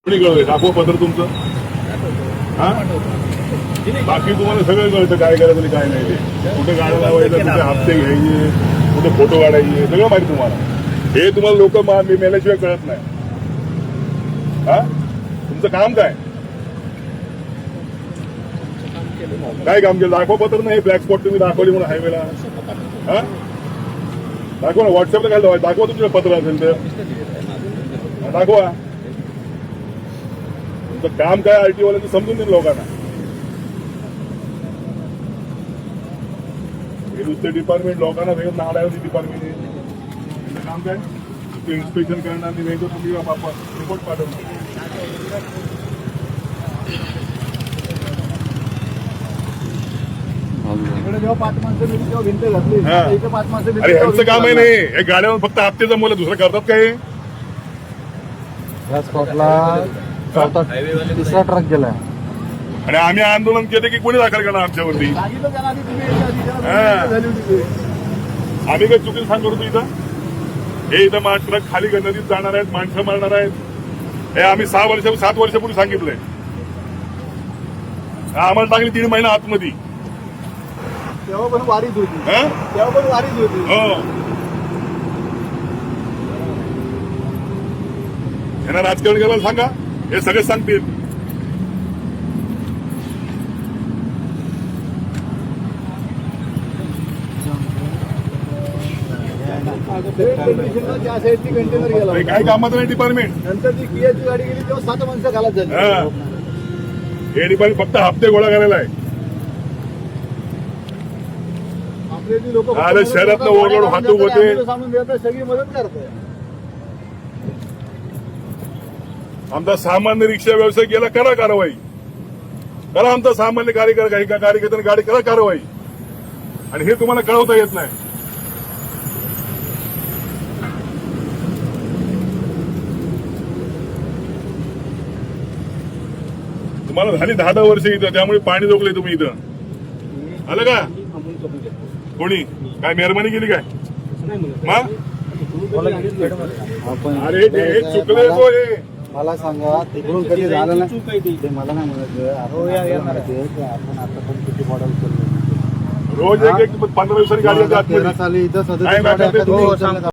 कोणी कळवलंय? दाखवा पत्र तुमचं. हा बाकी तुम्हाला सगळं कळतं काय करायचं आणि काय नाही ते. कुठे गाड्या लावायचं, कुठे हप्ते घ्यायचे, कुठे फोटो काढायचे, सगळं माहिती तुम्हाला. हे तुम्हाला लोक मेल्याशिवाय कळत नाही. हा तुमचं काम काय काय काम केलं? दाखवा पत्र नाही. ब्लॅक स्पॉट तुम्ही दाखवली म्हणून हायवेला. हा दाखवा ना, व्हॉट्सअपला काय दाखवा. तुमचं पत्र असेल तर दाखवा. तुमचं काम काय आरटीओ वाल्यांचं समजून देईल लोकांना. हे नुसते डिपार्टमेंट लोकांना वेगळं नाडावली डिपार्टमेंट. तुमचं काम काय? इन्स्पेक्शन करणार आणि वेगळं तुम्ही रिपोर्ट पाठवणार. अरे ह्यांचं काम आहे नाही. हे गाड्यावर फक्त हप्ते जमवलं, दुसरं करतात काय? या स्पॉटला तिसरा ट्रक गेलाय आणि आम्ही आंदोलन केले की कोणी दाखल करणार आमच्यावरती? आम्ही काय चुकीचं सांगतो होतो इथं? हे इथं ट्रक खाली नदीत जाणार आहेत, माणसं मारणार आहेत. हे आम्ही 7 वर्षापूर्वी सांगितलंय. आम्हाला टाकली 3 महिना आतमध्ये. तेव्हा पण वारीच होती. हो यांना राजकारण करायला सांगा, हे सगळे सांगतील. कंटेनर गेला काय कामाचं नाही डिपार्टमेंट. नंतर ती कियाची गाडी गेली तेव्हा 7 माणसं घालत झाली. हे डिपार्टमेंट फक्त हप्ते गोळा करायला आहे. आपले लोक शहरातलं ओव्हरलोड वाहतूक होते. सगळी मदत करते. आमचा सामान्य रिक्षा व्यवसाय केला, करा कारवाई करा. आमचा सामान्य कार्यकर्त्यांनी गाडी करा कारवाई. आणि हे तुम्हाला कळवता येत नाही. तुम्हाला झाली 10 वर्ष इथं, त्यामुळे पाणी रोखले तुम्ही इथं. आलं का? कोणी काय मेहरबानी केली काय? मग अरे हे चुकलंय तो. हे मला सांगा, तिकडून कधी झालं नाही ते मला नाही म्हणायचं. आपण आता पण किती मॉडेल रोज एक 15 दिवसांनी गाडी साली इथं